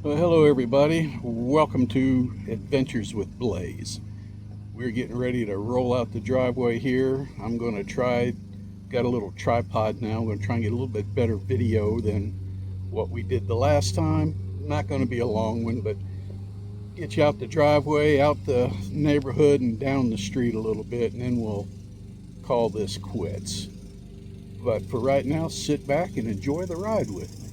Well, hello everybody. Welcome to Adventures with Blaze. We're getting ready to roll out the driveway here. I'm going to got a little tripod now. I'm going to try and get a little bit better video than what we did the last time. Not going to be a long one, but get you out the driveway, out the neighborhood, and down the street a little bit, and then we'll call this quits. But for right now, sit back and enjoy the ride with me.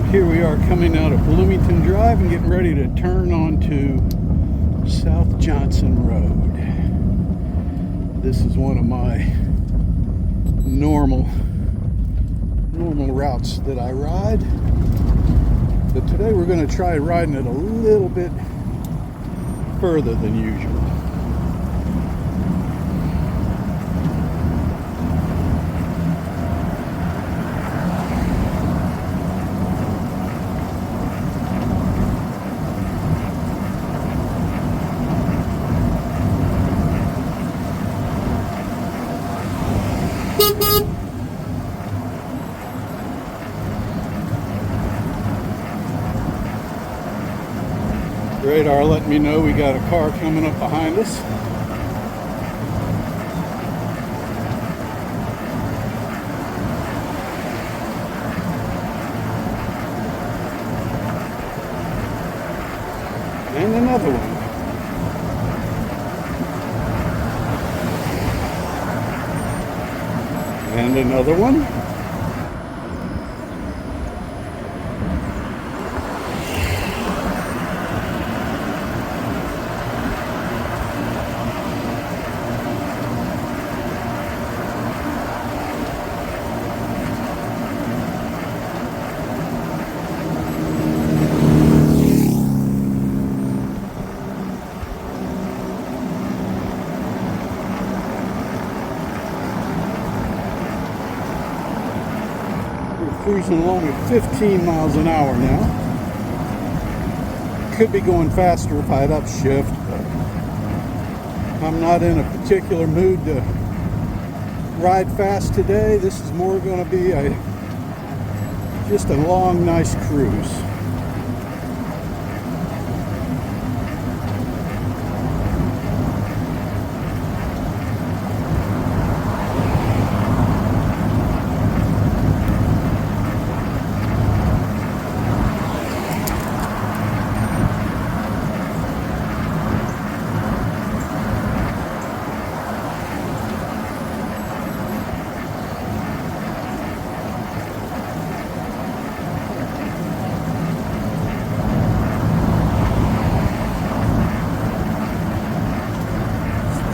Here we are coming out of Bloomington Drive and getting ready to turn onto South Johnson Road. This is one of my normal routes that I ride, but today we're going to try riding it a little bit further than usual. Radar letting me know we got a car coming up behind us. And another one. And another one. Cruising along at 15 miles an hour now. Could be going faster if I had upshift, but I'm not in a particular mood to ride fast today. This is more going to be just a long, nice cruise.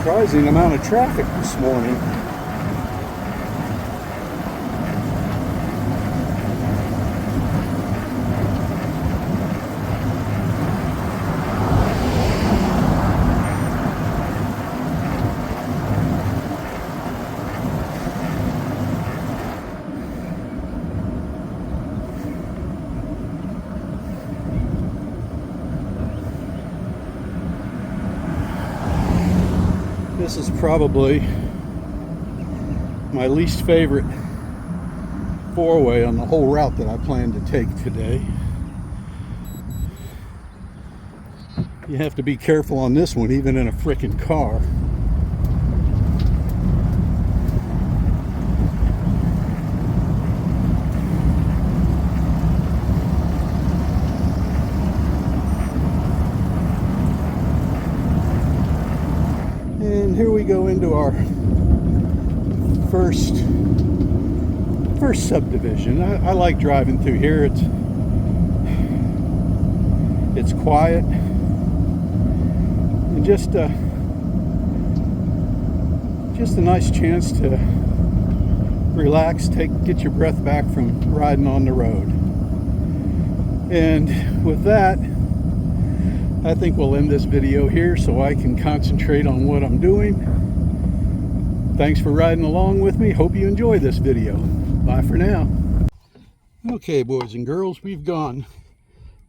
Surprising amount of traffic this morning. This is probably my least favorite four-way on the whole route that I plan to take today. You have to be careful on this one, even in a frickin' car. we go into our first subdivision. I like driving through here. It's quiet and just a nice chance to relax, get your breath back from riding on the road. And with that, I think we'll end this video here so I can concentrate on what I'm doing. Thanks for riding along with me. Hope you enjoy this video. Bye for now. Okay, boys and girls, we've gone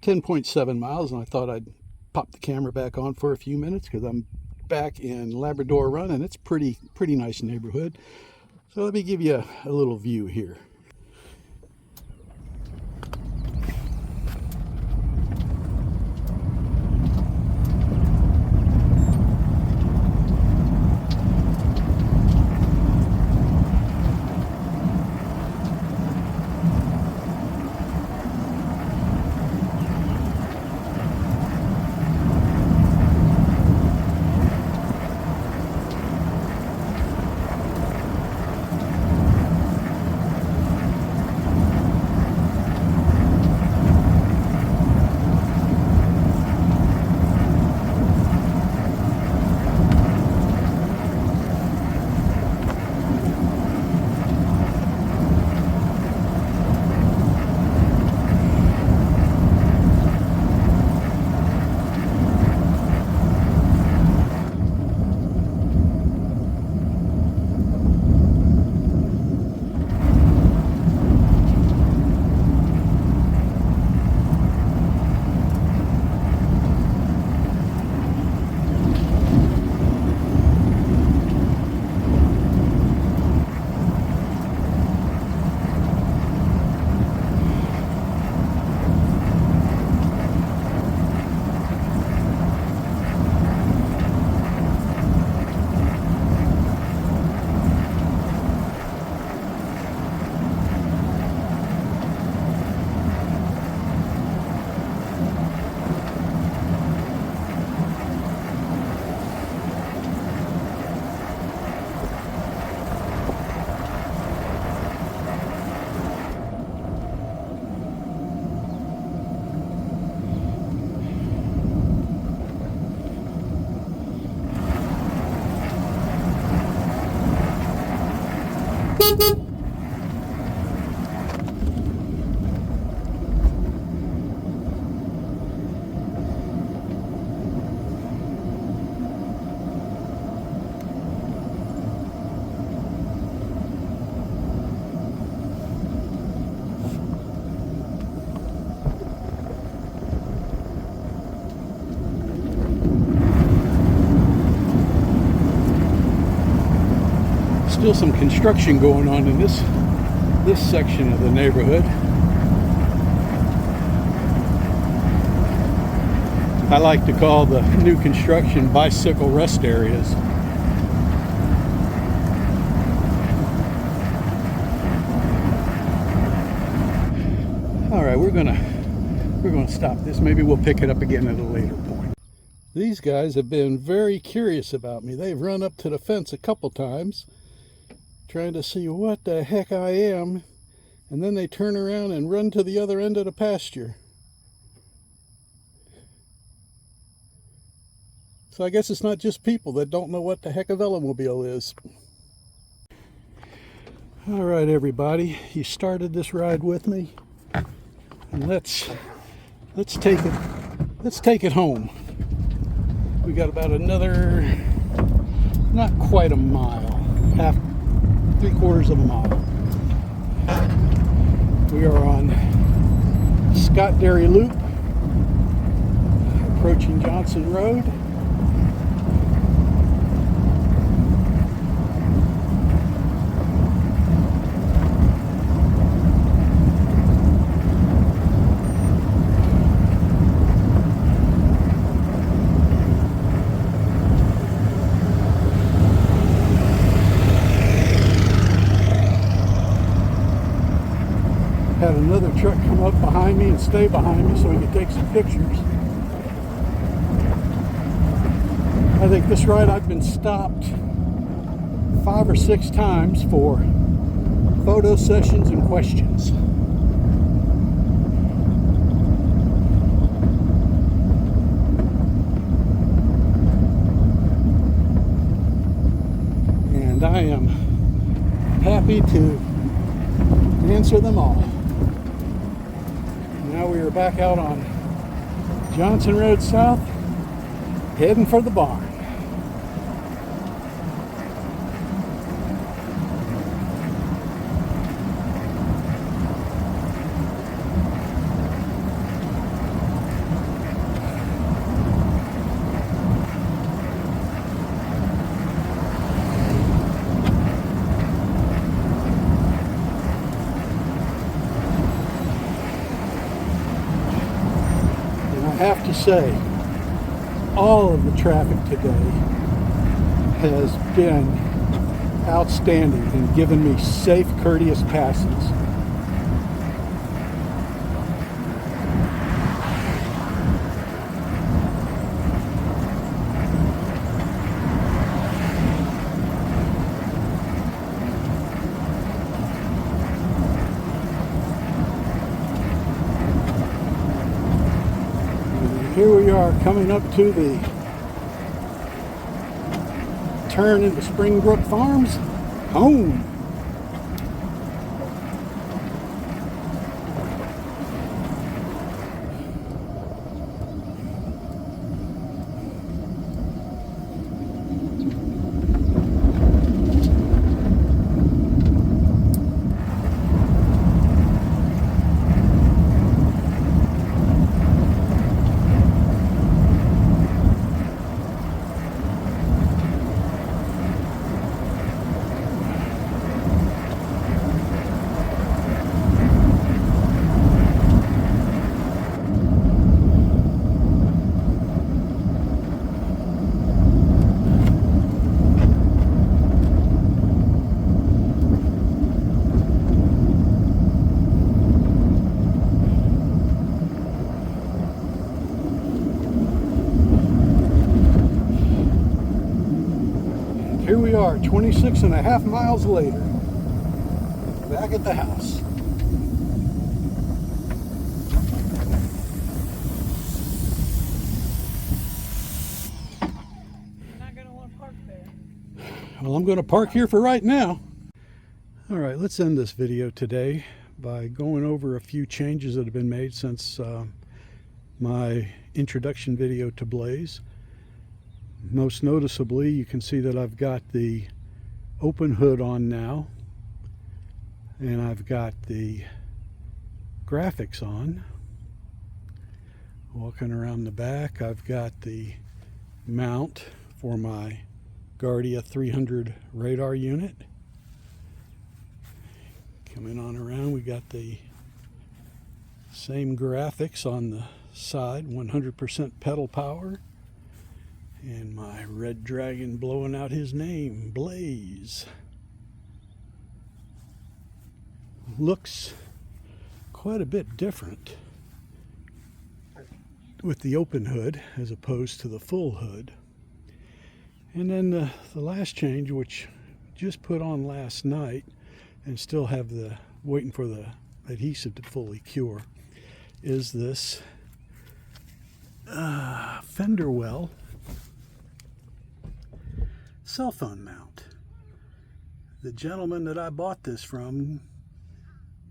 10.7 miles, and I thought I'd pop the camera back on for a few minutes because I'm back in Labrador Run, and it's pretty nice neighborhood. So let me give you a little view here. Still some construction going on in this section of the neighborhood. I like to call the new construction bicycle rest areas. All right, we're gonna stop this. Maybe we'll pick it up again at a later point. These guys have been very curious about me. They've run up to the fence a couple times, trying to see what the heck I am, and then they turn around and run to the other end of the pasture. So I guess it's not just people that don't know what the heck a velomobile is. All right, everybody, you started this ride with me, and let's take it home. We got about another, not quite a mile, 3/4 of a mile. We are on Scott Dairy Loop, approaching Johnson Road. Had another truck come up behind me and stay behind me so we could take some pictures. I think this ride I've been stopped 5 or 6 times for photo sessions and questions. And I am happy to answer them all. Now we are back out on Johnson Road South, heading for the barn. I have to say, all of the traffic today has been outstanding and given me safe, courteous passes. Here we are coming up to the turn into Springbrook Farms, home. Here we are, 26 and a half miles later, back at the house. You're not going to want to park there. Well, I'm going to park here for right now. All right, let's end this video today by going over a few changes that have been made since my introduction video to Blaze. Most noticeably, you can see that I've got the open hood on now, and I've got the graphics on. Walking around the back, I've got the mount for my Guardia 300 radar unit. Coming on around, we got the same graphics on the side, 100% pedal power. And my red dragon blowing out his name, Blaze. Looks quite a bit different with the open hood as opposed to the full hood. And then the last change, which just put on last night and still have waiting for the adhesive to fully cure, is this fender well cell phone mount. The gentleman that I bought this from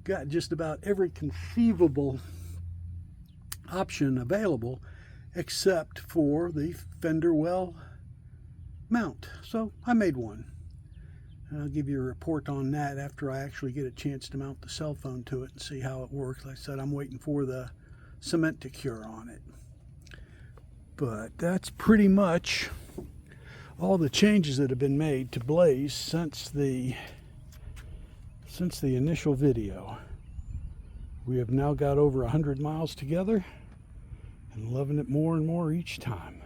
got just about every conceivable option available except for the fender well mount. So I made one. And I'll give you a report on that after I actually get a chance to mount the cell phone to it and see how it works. Like I said, I'm waiting for the cement to cure on it. But that's pretty much all the changes that have been made to Blaze since the initial video. We have now got over 100 miles together and loving it more and more each time.